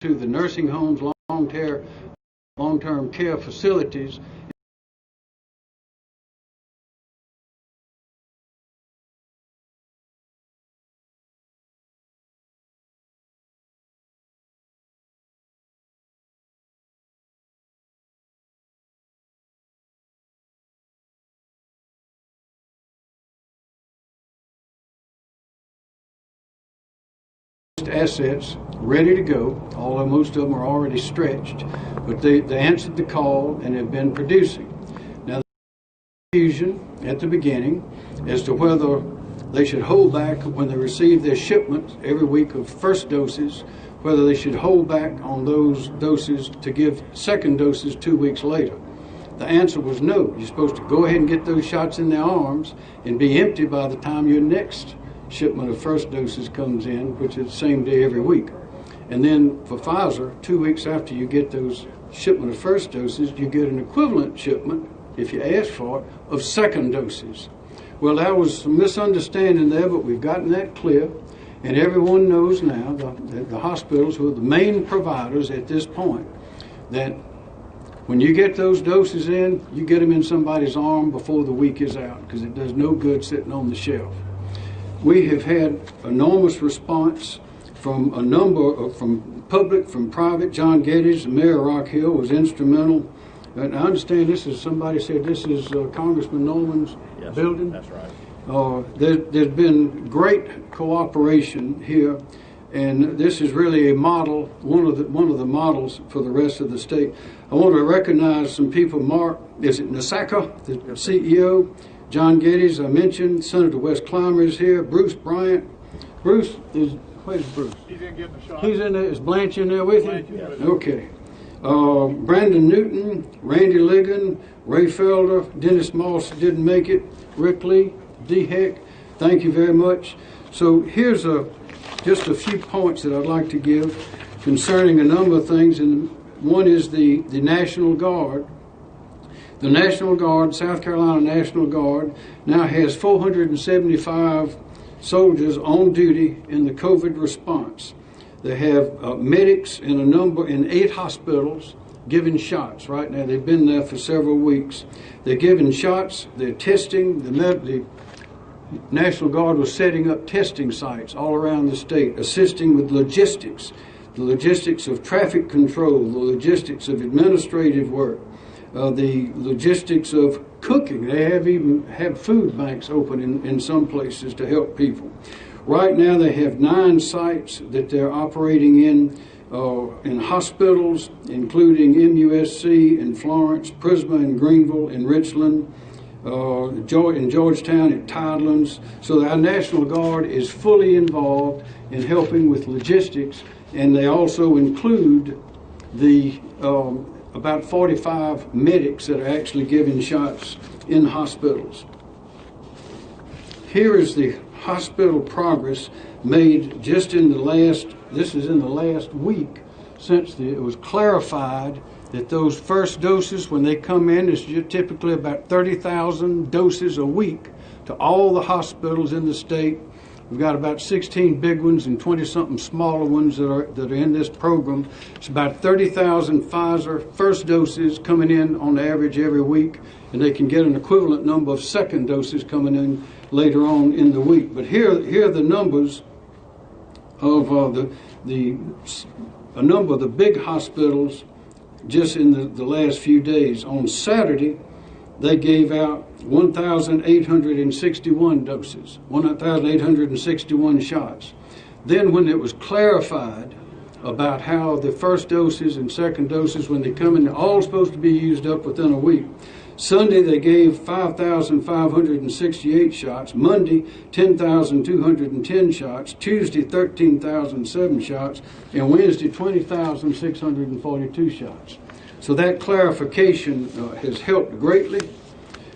to the nursing homes, long-term care facilities. Assets ready to go, although most of them are already stretched, but they answered the call and have been producing. Now, the confusion at the beginning as to whether they should hold back when they receive their shipment every week of first doses, whether they should hold back on those doses to give second doses 2 weeks later. The answer was no. You're supposed to go ahead and get those shots in their arms and be empty by the time your next shipment of first doses comes in, which is the same day every week. And then for Pfizer, 2 weeks after you get those shipment of first doses, you get an equivalent shipment, if you ask for it, of second doses. Well, there was some misunderstanding there, but we've gotten that clear, and everyone knows now, the hospitals who are the main providers at this point, that when you get those doses in, you get them in somebody's arm before the week is out, because it does no good sitting on the shelf. We have had enormous response from a number of, from public, from private. John Geddes, the mayor of Rock Hill, was instrumental. And I understand this is, somebody said this is Congressman Nolan's building. That's right. There's been great cooperation here, and this is really a model, one of the models for the rest of the state. I want to recognize some people. Mark, is it Nasaka, the CEO? John Geddes, I mentioned. Senator Wes Clymer is here. Bruce Bryant. Bruce is, where's Bruce? He's in getting the shot. He's in there. Is Blanche in there with you? Yes. Okay. Brandon Newton, Randy Ligon, Ray Felder, Dennis Moss didn't make it, Rick Lee, D. Heck, thank you very much. So here's just a few points that I'd like to give concerning a number of things, and one is the National Guard. The National Guard, South Carolina National Guard, now has 475 soldiers on duty in the COVID response. They have medics in 8 hospitals giving shots right now. They've been there for several weeks. They're giving shots, they're testing. The National Guard was setting up testing sites all around the state, assisting with logistics, the logistics of traffic control, the logistics of administrative work, the logistics of cooking. They even have food banks open in some places to help people. Right now they have 9 sites that they're operating in hospitals, including MUSC in Florence, Prisma in Greenville, in Richland, in Georgetown at Tidelands. So our National Guard is fully involved in helping with logistics, and they also include the about 45 medics that are actually giving shots in hospitals. Here is the hospital progress made just in the last, this is in the last week, since it was clarified that those first doses, when they come in, is typically about 30,000 doses a week to all the hospitals in the state. We've got about 16 big ones and 20-something smaller ones that are in this program. It's about 30,000 Pfizer first doses coming in on average every week, and they can get an equivalent number of second doses coming in later on in the week. But here are the numbers of a number of the big hospitals just in the last few days. On Saturday, they gave out 1,861 doses, 1,861 shots. Then when it was clarified about how the first doses and second doses, when they come in, they're all supposed to be used up within a week. Sunday, they gave 5,568 shots. Monday, 10,210 shots. Tuesday, 13,007 shots. And Wednesday, 20,642 shots. So that clarification has helped greatly.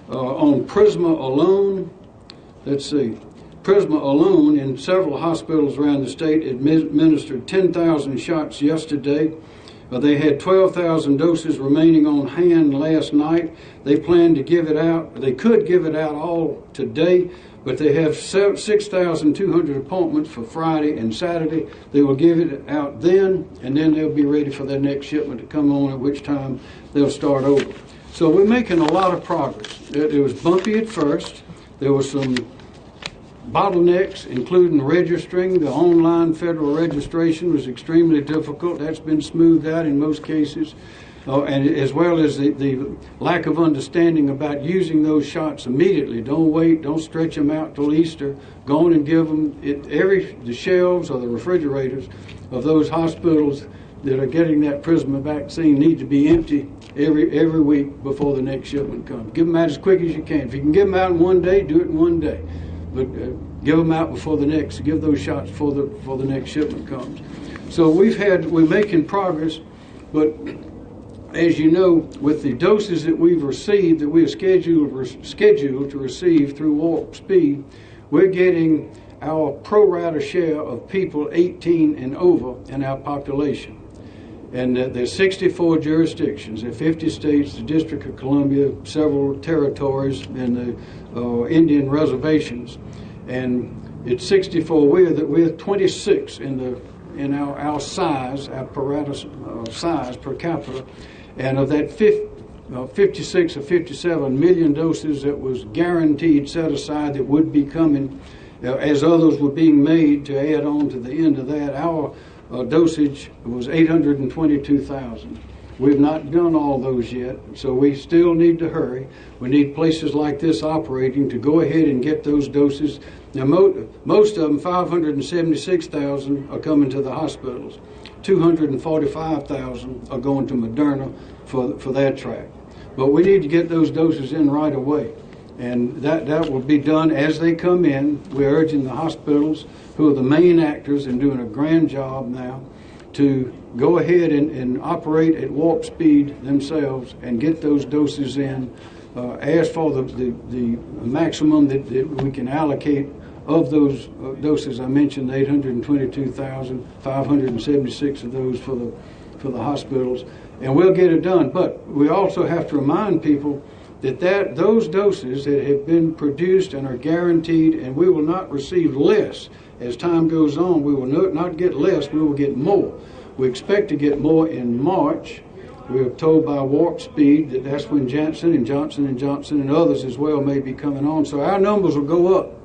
On Prisma alone, let's see, Prisma alone in several hospitals around the state administered 10,000 shots yesterday. They had 12,000 doses remaining on hand last night. They plan to give it out. They could give it out all today, but they have 6,200 appointments for Friday and Saturday. They will give it out then, and then they'll be ready for their next shipment to come on, at which time they'll start over. So we're making a lot of progress. It was bumpy at first. There was some bottlenecks, including registering. The online federal registration was extremely difficult. That's been smoothed out in most cases. And as well as the lack of understanding about using those shots immediately. Don't wait, don't stretch them out till Easter. Go on and give them the shelves or the refrigerators of those hospitals that are getting that Prisma vaccine need to be empty every week before the next shipment comes. Give them out as quick as you can. If you can give them out in one day, do it in one day. But give them out before the next. Give those shots before the next shipment comes. So we're making progress, but as you know, with the doses that we've received, that we are scheduled to receive through Warp Speed, we're getting our pro rata share of people 18 and over in our population. And there's 64 jurisdictions, there are 50 states, the District of Columbia, several territories, and the Indian reservations. And it's 64. We're 26 in our size, our pro rata size per capita. And of that 56 or 57 million doses that was guaranteed set aside that would be coming, as others were being made to add on to the end of that, our dosage was 822,000. We've not done all those yet, so we still need to hurry. We need places like this operating to go ahead and get those doses. Now, most of them, 576,000, are coming to the hospitals. 245,000 are going to Moderna for their track. But we need to get those doses in right away. And that will be done as they come in. We're urging the hospitals, who are the main actors and doing a grand job now, to go ahead and operate at warp speed themselves and get those doses in. Ask for the maximum that we can allocate of those doses. I mentioned 822,000, 576 of those for the hospitals, and we'll get it done. But we also have to remind people that those doses that have been produced and are guaranteed, and we will not receive less as time goes on. We will not get less, we will get more. We expect to get more in March. We are told by Warp Speed that that's when Janssen and Johnson & Johnson and others as well may be coming on. So our numbers will go up.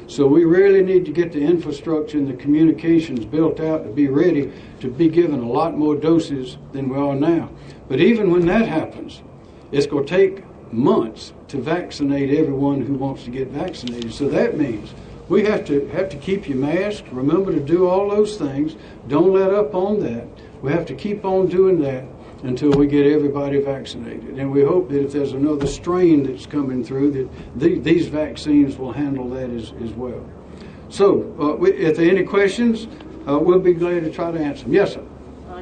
So we really need to get the infrastructure and the communications built out to be ready to be given a lot more doses than we are now. But even when that happens, it's going to take months to vaccinate everyone who wants to get vaccinated. So that means we have to keep your mask, remember to do all those things, don't let up on that. We have to keep on doing that until we get everybody vaccinated. And we hope that if there's another strain that's coming through, that these vaccines will handle that as well. So if there are any questions, we'll be glad to try to answer them. Yes, sir.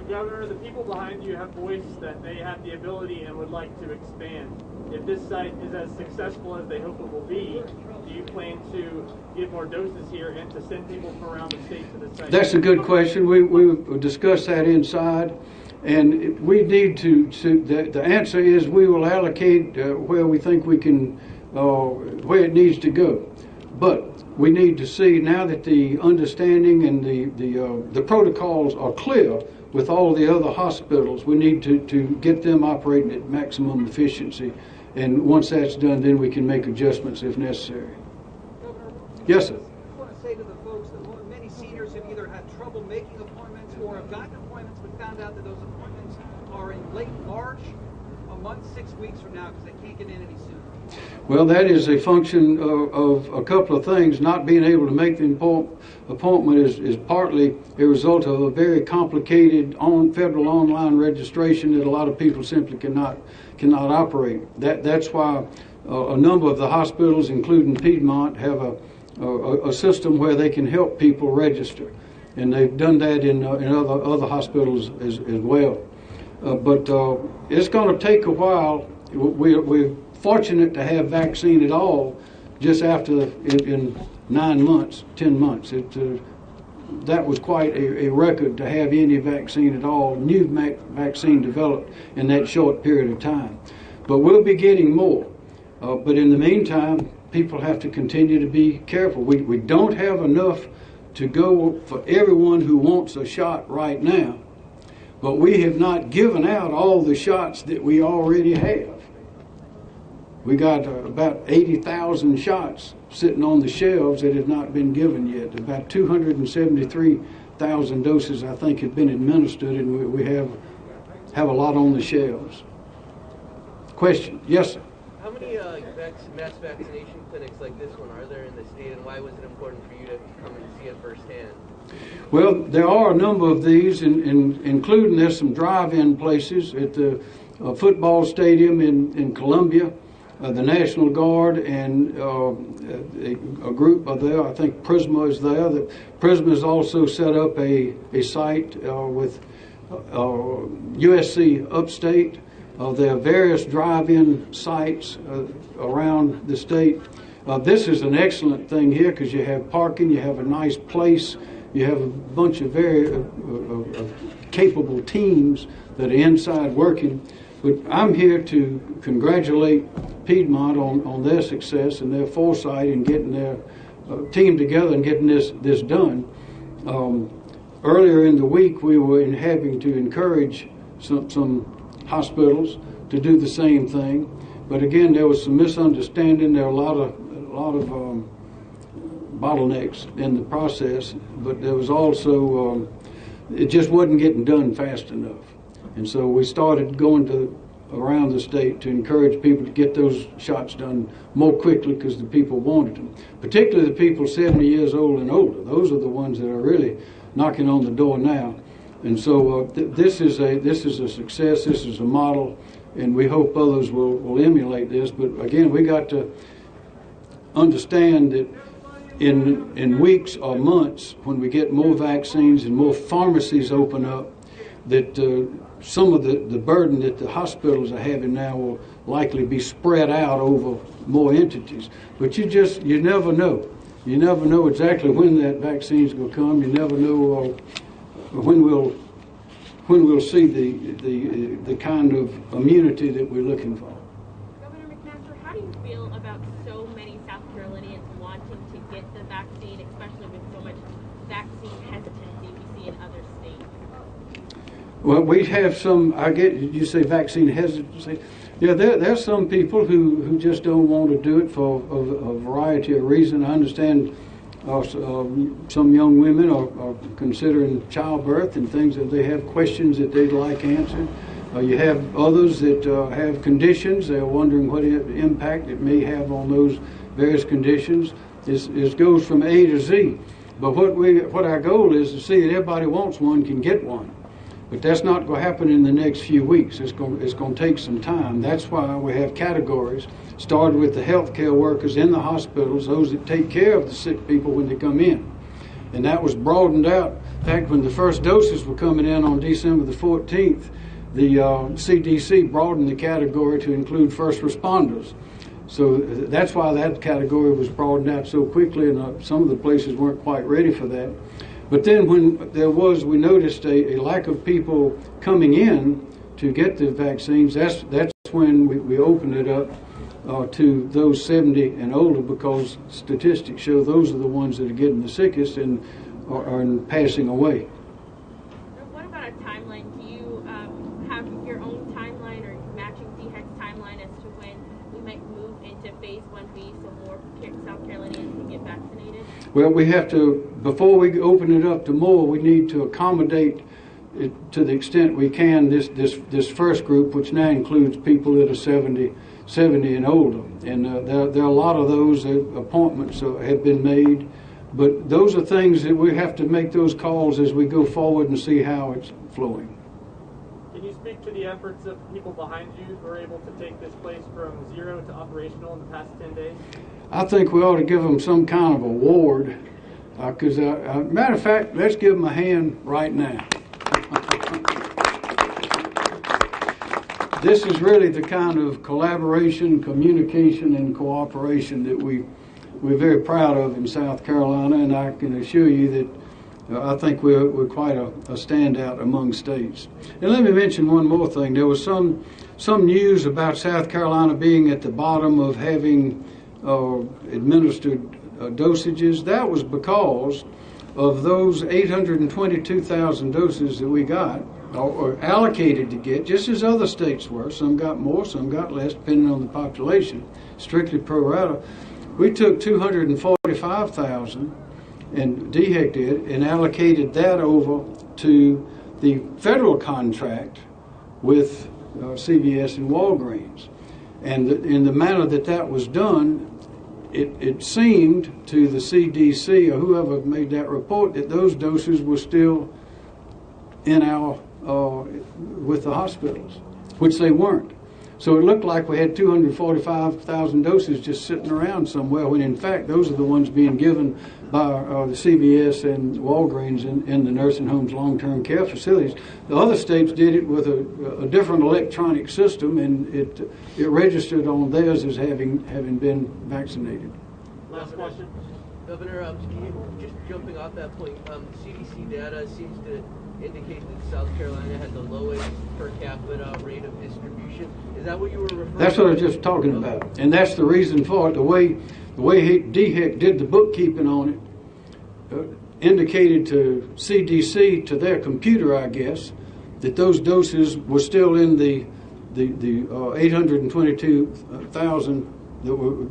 Governor, the people behind you have voiced that they have the ability and would like to expand. If this site is as successful as they hope it will be, do you plan to get more doses here and to send people from around the state to the site? That's a good question. We discussed that inside. And we need the answer is we will allocate where we think we can, where it needs to go. But we need to see now that the understanding and the protocols are clear with all the other hospitals, we need to get them operating at maximum efficiency. And once that's done, then we can make adjustments if necessary. Governor, yes, sir. I want to say to the folks that many seniors have either had trouble making appointments or have gotten appointments but found out that those appointments are in late March, a month, 6 weeks from now, because they can't get in any sooner. Well, that is a function of a couple of things. Not being able to make the appointment is partly a result of a very complicated federal online registration that a lot of people simply cannot operate. That's why a number of the hospitals, including Piedmont, have a system where they can help people register, and they've done that in other hospitals as well. But it's going to take a while. We're fortunate to have vaccine at all just after in 9 months, 10 months. That was quite a record to have any vaccine at all, new vaccine developed in that short period of time. But we'll be getting more. But in the meantime, people have to continue to be careful. We don't have enough to go for everyone who wants a shot right now, but we have not given out all the shots that we already have. We got about 80,000 shots sitting on the shelves that have not been given yet. About 273,000 doses, I think, have been administered, and we have a lot on the shelves. Question? Yes, sir. How many mass vaccination clinics like this one are there in the state, and why was it important for you to come and see it firsthand? Well, there are a number of these, including there's some drive-in places at the football stadium in Columbia. The National Guard and a group are there. I think Prisma is there. Prisma has also set up a site with USC Upstate. There are various drive-in sites around the state. This is an excellent thing here because you have parking, you have a nice place, you have a bunch of very capable teams that are inside working. But I'm here to congratulate Piedmont on their success and their foresight in getting their team together and getting this done. Earlier in the week, we were having to encourage some hospitals to do the same thing, but again, there was some misunderstanding. There were a lot of bottlenecks in the process, but there was also it just wasn't getting done fast enough. And so we started going around the state to encourage people to get those shots done more quickly because the people wanted them. Particularly the people 70 years old and older. Those are the ones that are really knocking on the door now. And so this is a success. This is a model, and we hope others will emulate this. But again, we got to understand that in weeks or months, when we get more vaccines and more pharmacies open up, that some of the burden that the hospitals are having now will likely be spread out over more entities. But you never know. You never know exactly when that vaccine's going to come. You never know when we'll see the kind of immunity that we're looking for. Governor McMaster, how do you feel about so many South Carolinians wanting to get the vaccine, especially with so much vaccine hesitancy we see in other states? Well, we have some, you say vaccine hesitancy. Yeah, there's some people who just don't want to do it for a variety of reasons. I understand some young women are considering childbirth and things that they have questions that they'd like answered. You have others that have conditions. They're wondering what impact it may have on those various conditions. It goes from A to Z. But what our goal is to see that everybody wants one can get one. But that's not going to happen in the next few weeks. It's going to take some time. That's why we have categories, started with the healthcare workers in the hospitals, those that take care of the sick people when they come in. And that was broadened out. In fact, when the first doses were coming in on December the 14th, the CDC broadened the category to include first responders. So that's why that category was broadened out so quickly, and some of the places weren't quite ready for that. But then when we noticed a lack of people coming in to get the vaccines, that's when we opened it up to those 70 and older, because statistics show those are the ones that are getting the sickest and are passing away. What about a timeline? Do you have your own timeline or matching DHEC's timeline as to when we might move into phase 1B so more South Carolinians can get vaccinated? Well, we have to, before we open it up to more, we need to accommodate it to the extent we can this first group, which now includes people that are 70 and older. And there are a lot of those appointments have been made. But those are things that we have to make those calls as we go forward and see how it's flowing. Can you speak to the efforts of people behind you who were able to take this place from zero to operational in the past 10 days? I think we ought to give them some kind of award. Because, matter of fact, let's give them a hand right now. This is really the kind of collaboration, communication, and cooperation that we're very proud of in South Carolina, and I can assure you that I think we're quite a standout among states. And let me mention one more thing. There was some news about South Carolina being at the bottom of having administered dosages. That was because of those 822,000 doses that we got, or allocated to get, just as other states were. Some got more, some got less, depending on the population, strictly pro rata. We took 245,000, and DHEC did, and allocated that over to the federal contract with CVS and Walgreens. And in the manner that that was done, it seemed to the CDC or whoever made that report that those doses were still in our with the hospitals, which they weren't. So it looked like we had 245,000 doses just sitting around somewhere, when in fact those are the ones being given by the CVS and Walgreens in the nursing homes, long-term care facilities. The other states did it with a different electronic system, and it registered on theirs as having been vaccinated. Last question. Governor, just jumping off that point, CDC data seems to indicate that South Carolina had the lowest per capita rate of distribution. Is that what you were referring to? That's what I was just talking about, and that's the reason for it. The way DHEC did the bookkeeping on it indicated to CDC, to their computer, I guess, that those doses were still in the 822,000 that were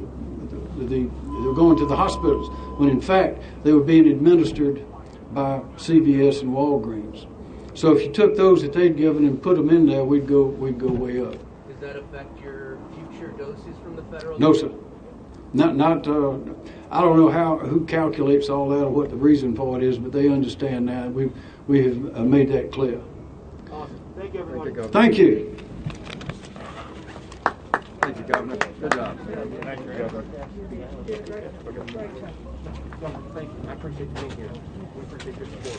going to the hospitals, when in fact they were being administered by CVS and Walgreens. So if you took those that they'd given and put them in there, we'd go way up. Does that affect your future doses from the federal? No, sir. Not. I don't know who calculates all that or what the reason for it is, but they understand that. We have made that clear. Awesome. Thank you, everyone. Thank you. Thank you, Governor. Good job. Thank you, Governor. Thank you. I appreciate you being here. We appreciate your support.